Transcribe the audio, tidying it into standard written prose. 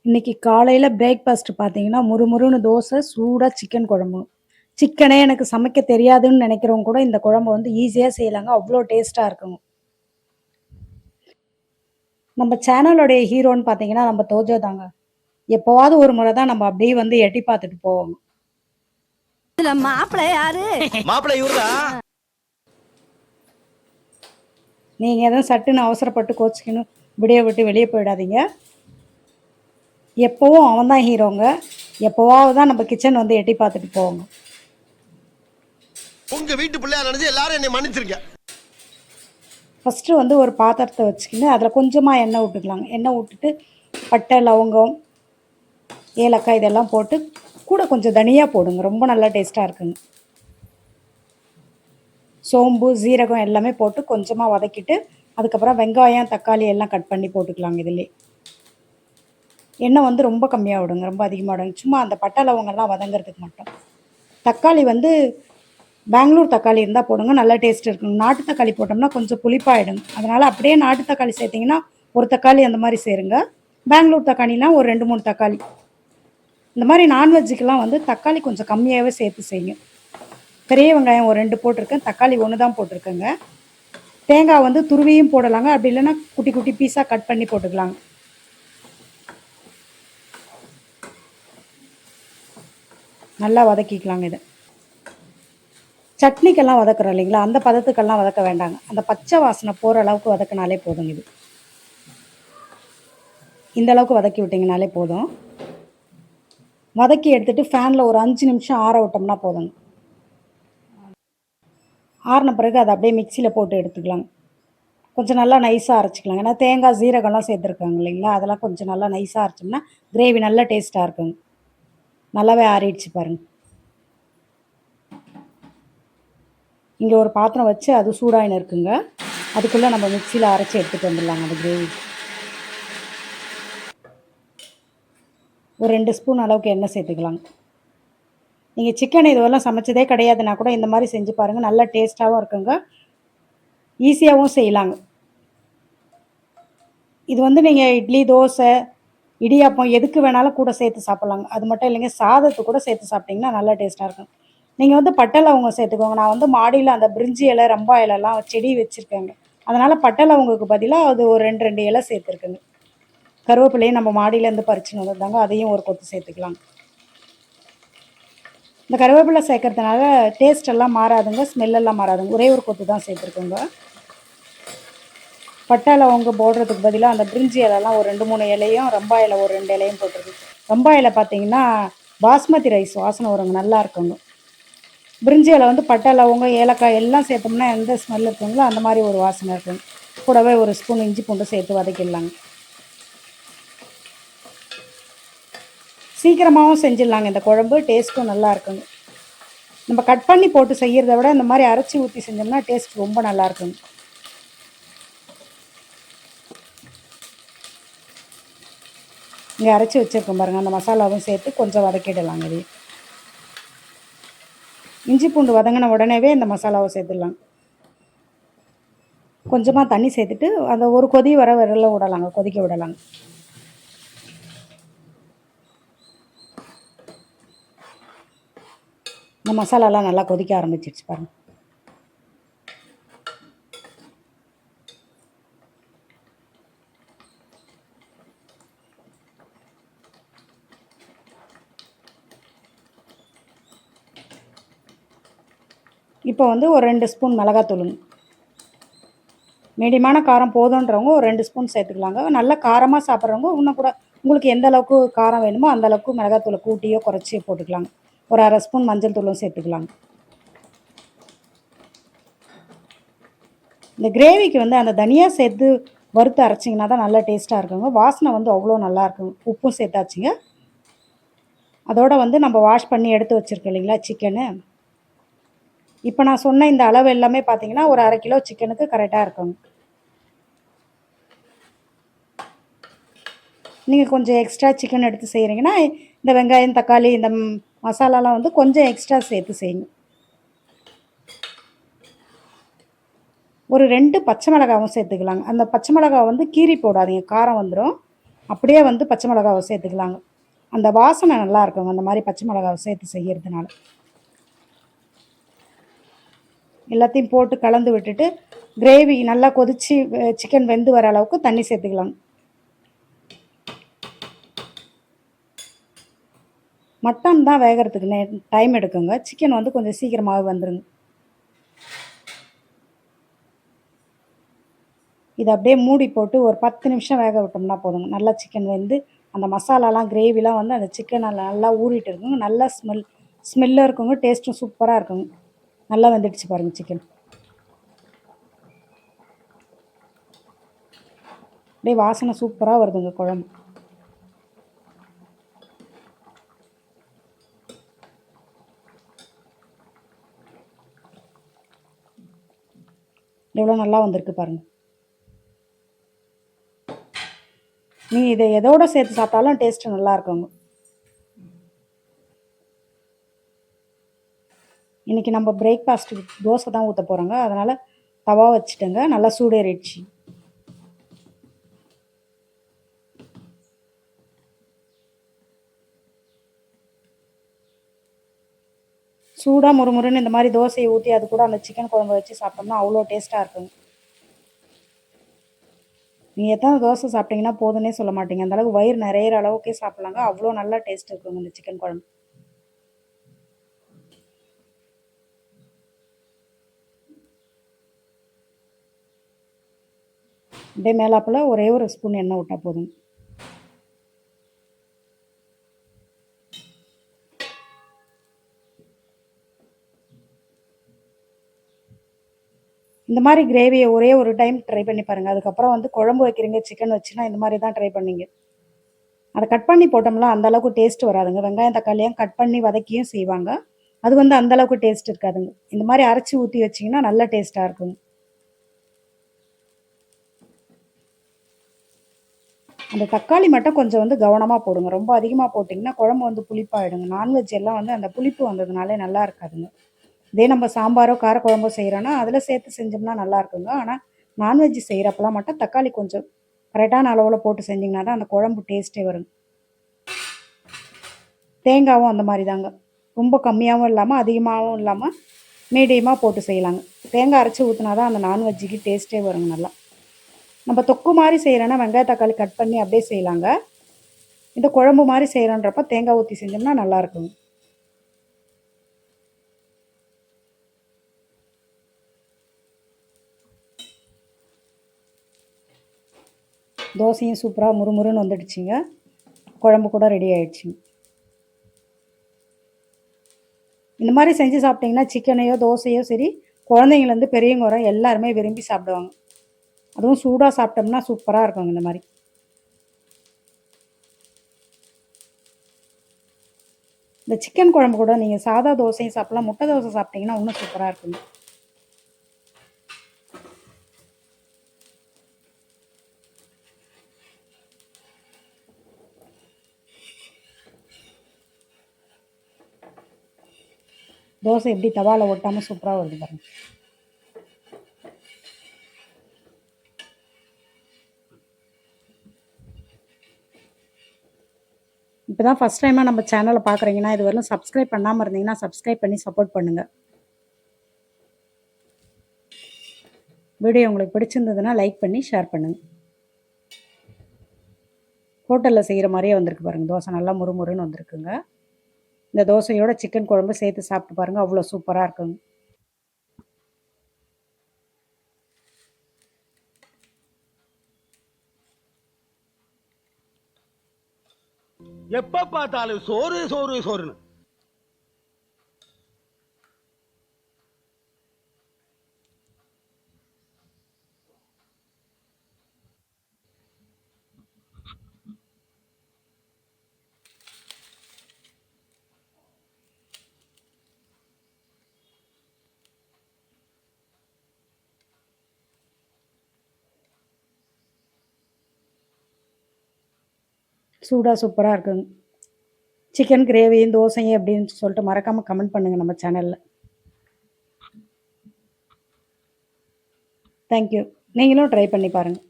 இன்னைக்கு காலையில பிரேக்ஃபாஸ்ட் பார்த்தீங்கன்னா, முறுமுறுன்னு தோசை, சூடா சிக்கன் குழம்பு. சிக்கனே எனக்கு சமைக்க தெரியாதுன்னு நெனைக்கிறவங்க கூட இந்த குழம்ப வந்து ஈஸியா செய்யலாங்க. அவ்ளோ டேஸ்ட்டா இருக்குங்க. நம்ம சேனலோடைய ஹீரோன்னு பார்த்தீங்கன்னா, நம்ம தோஜோ தாங்க. எப்பவாவது ஒரு முறை தான் நம்ம அப்படியே வந்து எட்டி பார்த்துட்டு போவோம். இதுல மாப்பிள்ளை யாரு? மாப்பிள்ளை இவருதான். நீங்க எதுவும் சட்டுன்னு அவசரப்பட்டு கோச்சுக்கின்னு விடைய விட்டு வெளிய போயிடாதீங்க. எப்பவும் அவன் தான் ஹீரோங்க. எப்பவாவது தான் நம்ம கிச்சன் வந்து எட்டி பார்த்துட்டு போவோங்க. உங்க வீட்டு பிள்ளையா நினைச்சு எல்லாரும் என்னை மன்னிச்சிருங்க. ஃபர்ஸ்ட்டு வந்து ஒரு பாத்திரத்த வச்சுக்கின்னு, அதில கொஞ்சமா எண்ணெய் விட்டுக்கலாங்க. எண்ணெய் விட்டுட்டு பட்டை, லவங்கம், ஏலக்காய் இதெல்லாம் போட்டு கூட கொஞ்சம் தனியா போடுங்க. ரொம்ப நல்லா டேஸ்ட்டா இருக்குங்க. சோம்பு, சீரகம் எல்லாமே போட்டு கொஞ்சமா வதக்கிட்டு, அதுக்கப்புறம் வெங்காயம், தக்காளி எல்லாம் கட் பண்ணி போட்டுக்கலாங்க இதிலே. எண்ணெய் வந்து ரொம்ப கம்மியா விடுங்க. ரொம்ப அதிகமா விடாதீங்க. சும்மா அந்த பட்டை, லவங்கம்லாம் வதங்குறதுக்கு மட்டும். தக்காளி வந்து பெங்களூர் தக்காளி இருந்தா போடுங்க. நல்லா டேஸ்ட் இருக்குங்க. நாட்டு தக்காளி போட்டோம்னா கொஞ்சம் புளிப்பாயிடுங்க. அதனால அப்படியே நாட்டு தக்காளி சேர்த்தீங்கன்னா, ஒரு தக்காளி அந்த மாரி சேருங்க. பெங்களூர் தக்காளினா ஒரு 2, 3 தக்காளி. இந்த மாரி நான்வெஜ்ஜுக்கெல்லாம் வந்து தக்காளி கொஞ்சம் கம்மியாவே சேர்த்து செய்யுங்க. பெரிய வெங்காயம் ஒரு 2 போட்டிருக்கேன். தக்காளி 1 தான் போட்டிருக்கேங்க. தேங்காய் வந்து துருவியும் போடலாங்க. அப்படி இல்லைன்னா குட்டி குட்டி பீஸா கட் பண்ணி போட்டுக்கலாங்க. நல்லா வதக்கிக்கலாங்க இத. சட்னிக்கெல்லாம் வதக்குறோம் இல்லைங்களா? அந்த பதத்துக்கெல்லாம் வதக்க வேண்டாங்க. அந்த பச்சை வாசனை போற அளவுக்கு வதக்குனாலே போதுங்க இது. இந்த அளவுக்கு வதக்கி விட்டீங்கனாலே போதும். வதக்கி எடுத்துட்டு ஃபேன்ல ஒரு 5 நிமிஷம் ஆற விட்டோம்னா போதுங்க. ஆறுன பிறகு அத அப்படியே மிக்ஸியில போட்டு எடுத்துக்கலாங்க. கொஞ்சம் நல்லா நைஸா அரைச்சுக்கலாங்க. ஏன்னா தேங்காய், சீரகம்லாம் சேர்த்துருக்காங்க இல்லைங்களா? அதெல்லாம் கொஞ்சம் நல்லா நைஸா அரைச்சோம்னா, கிரேவி நல்லா டேஸ்ட்டா இருக்குங்க. நல்லாவே ஆறிடுச்சு பாருங்க. இங்க ஒரு பாத்திரம் வச்சு அது சூடாயின்னு இருக்குங்க. அதுக்குள்ள நம்ம மிக்ஸியில அரைச்சு எடுத்துட்டு வந்துடலாங்க அந்த கிரேவி. ஒரு 2 ஸ்பூன் அளவுக்கு எண்ணெய் சேர்த்துக்கலாங்க. நீங்க சிக்கன் இதுவரைலாம் சமைச்சதே கிடையாதுன்னா கூட இந்த மாரி செஞ்சு பாருங்க. நல்லா டேஸ்ட்டாவும் இருக்குங்க. ஈஸியாவும் செய்யலாங்க. இது வந்து நீங்க இட்லி, தோசை, இடியாப்பம் எதுக்கு வேணாலும் கூட சேர்த்து சாப்பிடலாங்க. அது மட்டும் இல்லைங்க, சாதத்துக்கு கூட சேர்த்து சாப்பிட்டீங்கன்னா நல்லா டேஸ்ட்டா இருக்கும். நீங்க வந்து பட்டை, லவங்கம் சேர்த்துக்கோங்க. நான் வந்து மாடியில அந்த பிரிஞ்சி இலை, ரம்பா இலைலாம் செடி வச்சிருக்கேங்க. அதனால பட்டை, லவங்கக்கு பதிலா அது ஒரு 2, 2 இலை சேர்த்துருக்கேங்க. கருவேப்பிலையும் நம்ம மாடியிலேருந்து பறிச்சுன்னு வந்ததுதாங்க. அதையும் ஒரு கொத்து சேர்த்துக்கலாம். இந்த கருவேப்பிலை சேர்க்கறதுனால டேஸ்ட் எல்லாம் மாறாதுங்க. ஸ்மெல் எல்லாம் மாறாதுங்க. ஒரே ஒரு கொத்து தான் சேர்த்துருக்கோங்க. பட்டை, லவங்கம் போடுறதுக்கு பதிலா அந்த பிரிஞ்சி இலைலாம் ஒரு 2, 3 இலையும், ரம்பா இலை ஒரு 2 இலையும் போட்டுருக்கு. ரம்பா இலை பார்த்தீங்கன்னா, பாஸ்மதி ரைஸ் வாசனை வருங்க. நல்லா இருக்குங்க. பிரிஞ்சி இலை வந்து பட்டை, லவங்கம், ஏலக்காய் எல்லாம் சேர்த்தோம்னா எந்த ஸ்மெல் இருக்குங்களோ அந்த மாரி ஒரு வாசனை இருக்குங்க. கூடவே ஒரு ஸ்பூன் இஞ்சி பூண்டு சேர்த்து வதக்கிடலாங்க. சீக்கிரமாகவும் செஞ்சிடலாங்க இந்த குழம்பு. டேஸ்ட்டும் நல்லா இருக்குங்க. நம்ம கட் பண்ணி போட்டு செய்கிறத விட இந்த மாதிரி அரைச்சி ஊற்றி செஞ்சோம்னா டேஸ்ட் ரொம்ப நல்லா இருக்குங்க. இங்கே அரைச்சி வச்சுருக்கோம் பாருங்கள். அந்த மசாலாவும் சேர்த்து கொஞ்சம் வதக்கிடலாங்க. இது இஞ்சி பூண்டு வதங்கின உடனேவே இந்த மசாலாவை சேர்த்துடலாம். கொஞ்சமாக தண்ணி சேர்த்துட்டு அந்த ஒரு கொதி வர வரல விடலாங்க, கொதிக்க விடலாங்க. இந்த மசாலாலாம் நல்லா கொதிக்க ஆரம்பிச்சிருச்சு பாருங்கள். இப்போ வந்து ஒரு 2 ஸ்பூன் மிளகாத்தூளுங்க. மீடியமான காரம் போதுன்றவங்க ஒரு 2 ஸ்பூன் சேர்த்துக்கலாங்க. நல்லா காரமாக சாப்பிட்றவங்க இன்னும் கூட உங்களுக்கு எந்த அளவுக்கு காரம் வேணுமோ அந்த அளவுக்கு மிளகாத்தூளை கூட்டியோ குறைச்சியோ போட்டுக்கலாங்க. ஒரு 1/2 ஸ்பூன் மஞ்சள் தூளும் சேர்த்துக்கலாங்க. இந்த கிரேவிக்கு வந்து அந்த தனியா சேர்த்து வறுத்து அரைச்சிங்கன்னா தான் நல்லா டேஸ்ட்டாக இருக்குங்க. வாசனை வந்து அவ்வளோ நல்லா இருக்குங்க. உப்பும் சேர்த்தாச்சுங்க. அதோட வந்து நம்ம வாஷ் பண்ணி எடுத்து வச்சுருக்கோம் இல்லைங்களா சிக்கனு. இப்போ நான் சொன்ன இந்த அளவு எல்லாமே பார்த்தீங்கன்னா ஒரு 1/2 கிலோ சிக்கனுக்கு கரெக்டாக இருக்குங்க. நீங்கள் கொஞ்சம் எக்ஸ்ட்ரா சிக்கன் எடுத்து செய்கிறீங்கன்னா இந்த வெங்காயம், தக்காளி, இந்த மசாலாலாம் வந்து கொஞ்சம் எக்ஸ்ட்ரா சேர்த்து செய்யுங்க. ஒரு 2 பச்சை மிளகாவும் சேர்த்துக்கலாங்க. அந்த பச்சை மிளகாய் வந்து கீறி போடாதீங்க, காரம் வந்துடும். அப்படியே வந்து பச்சை மிளகாவை சேர்த்துக்கலாங்க. அந்த வாசனை நல்லா இருக்குங்க அந்த மாதிரி பச்சை மிளகாவை சேர்த்து செய்யறதுனால. எல்லாத்தையும் போட்டு கலந்து விட்டுட்டு கிரேவி நல்லா கொதிச்சு சிக்கன் வெந்து வர அளவுக்கு தண்ணி சேர்த்துக்கலாங்க. மட்டன் தான் வேகிறதுக்கு டைம் எடுக்குங்க. சிக்கன் வந்து கொஞ்சம் சீக்கிரமாகவே வந்துருங்க. இதை அப்படியே மூடி போட்டு ஒரு 10 நிமிஷம் வேக விட்டோம்னா போதுங்க. நல்லா சிக்கன் வெந்து அந்த மசாலாலாம் கிரேவிலாம் வந்து அந்த சிக்கனில் நல்லா ஊறிட்டு இருக்குங்க. நல்லா ஸ்மெல்லாக இருக்குங்க. டேஸ்ட்டும் சூப்பராக இருக்குங்க. நல்லா வெந்துடுச்சு பாருங்கள் சிக்கன். அப்படியே வாசனை சூப்பராக வருதுங்க குழம்பு. எவ்வளோ நல்லா வந்திருக்கு பாருங்கள். நீங்கள் இதை எதோட சேர்த்து சாப்பிட்டாலும் டேஸ்ட்டு நல்லா இருக்குங்க. இன்றைக்கி நம்ம பிரேக்ஃபாஸ்ட்டுக்கு தோசை தான் ஊற்ற போகிறோங்க. அதனால் தவா வச்சுட்டேங்க. நல்லா சூடேறிடுச்சு. சூடாக முறுமுறுன்னு இந்த மாதிரி தோசையை ஊற்றி அது கூட அந்த சிக்கன் குழம்பு வச்சு சாப்பிட்டோம்னா அவ்வளோ டேஸ்ட்டாக இருக்குங்க. நீங்கள் எத்தனை தோசை சாப்பிட்டீங்கன்னா போதுன்னே சொல்ல மாட்டீங்க. அந்தளவுக்கு வயிறு நிறையிற அளவுக்கே சாப்பிட்லாங்க. அவ்வளோ நல்லா டேஸ்ட் இருக்குங்க இந்த சிக்கன் குழம்பு. அப்படியே மேலாப்பில் ஒரே ஒரு ஸ்பூன் எண்ணெய் விட்டால் போதும். இந்த மாதிரி கிரேவியை ஒரே ஒரு டைம் ட்ரை பண்ணி பாருங்கள். அதுக்கப்புறம் வந்து குழம்பு வைக்கிறீங்க சிக்கன் வச்சுன்னா இந்த மாதிரி தான் ட்ரை பண்ணிங்க. அதை கட் பண்ணி போட்டோம்னா அந்தளவுக்கு டேஸ்ட் வராதுங்க. வெங்காயம் தக்காளியும் கட் பண்ணி வதக்கியும் செய்வாங்க. அது வந்து அந்தளவுக்கு டேஸ்ட் இருக்காதுங்க. இந்த மாதிரி அரைச்சி ஊற்றி வச்சிங்கன்னா நல்ல டேஸ்ட்டாக இருக்குங்க. அந்த தக்காளி மட்டும் கொஞ்சம் வந்து கவனமாக போடுங்க. ரொம்ப அதிகமாக போட்டிங்கன்னா குழம்பு வந்து புளிப்பாயிடுங்க. நான்வெஜ் எல்லாம் வந்து அந்த புளிப்பு வந்ததுனாலே நல்லா இருக்காதுங்க. இதே நம்ம சாம்பாரோ காரக்குழம்போ செய்கிறோன்னா அதில் சேர்த்து செஞ்சோம்னா நல்லா இருக்குங்க. ஆனால் நான்வெஜ் செய்கிறப்பெல்லாம் மட்டும் தக்காளி கொஞ்சம் கரெக்டான அளவில் போட்டு செஞ்சிங்கன்னா தான் அந்த குழம்பு டேஸ்ட்டே வரும். தேங்காயும் அந்த மாதிரி தாங்க. ரொம்ப கம்மியாகவும் இல்லாமல் அதிகமாகவும் இல்லாமல் மீடியமாக போட்டு செய்யலாங்க. தேங்காய் அரைச்சி ஊற்றினா தான் அந்த நான்வெஜ்ஜுக்கு டேஸ்ட்டே வருங்க நல்லா. நம்ம தொக்கு மாதிரி செய்கிறோன்னா வெங்காய தக்காளி கட் பண்ணி அப்படியே செய்யலாங்க. இந்த குழம்பு மாதிரி செய்கிறோன்றப்ப தேங்காய் ஊற்றி செஞ்சோம்னா நல்லாயிருக்குங்க. தோசையும் சூப்பராக முறுமுறுன்னு வந்துடுச்சுங்க. குழம்பு கூட ரெடி ஆகிடுச்சிங்க. இந்த மாதிரி செஞ்சு சாப்பிட்டிங்கன்னா சிக்கனையோ தோசையோ சரி குழந்தைங்கலேருந்து பெரியவங்க வர எல்லாருமே விரும்பி சாப்பிடுவாங்க. அதுவும் சூடாக சாப்பிட்டோம்னா சூப்பராக இருக்குங்க. இந்த மாதிரி இந்த சிக்கன் குழம்பு கூட நீங்கள் சாதா தோசையும் சாப்பிட்லாம். முட்டை தோசை சாப்பிட்டிங்கன்னா இன்னும் சூப்பராக இருக்குங்க. தோசை எப்படி தவாவில் ஒட்டாமல் சூப்பராக வருது பாருங்கள். இப்போ தான் ஃபஸ்ட் டைமாக நம்ம சேனலை பார்க்குறீங்கன்னா இது வரலும் சப்ஸ்கிரைப் பண்ணாமல் இருந்தீங்கன்னா சப்ஸ்கிரைப் பண்ணி சப்போர்ட் பண்ணுங்கள். வீடியோ உங்களுக்கு பிடிச்சிருந்ததுன்னா லைக் பண்ணி ஷேர் பண்ணுங்கள். ஹோட்டலில் செய்கிற மாதிரியே வந்திருக்கு பாருங்கள். தோசை நல்லா முறுமுறுன்னு வந்திருக்குங்க. இந்த தோசையோட சிக்கன் குழம்பு சேர்த்து சாப்பிட்டு பாருங்கள். அவ்வளோ சூப்பராக இருக்குங்க. எப்ப பார்த்தாலும் சோறு சோறு சோறுன்னு. சூடாக சூப்பராக இருக்குங்க. சிக்கன் கிரேவியும் தோசையும் எப்படின்னு சொல்லிட்டு மறக்காமல் கமெண்ட் பண்ணுங்கள் நம்ம சேனலில். தேங்க்யூ. நீங்களும் ட்ரை பண்ணி பாருங்கள்.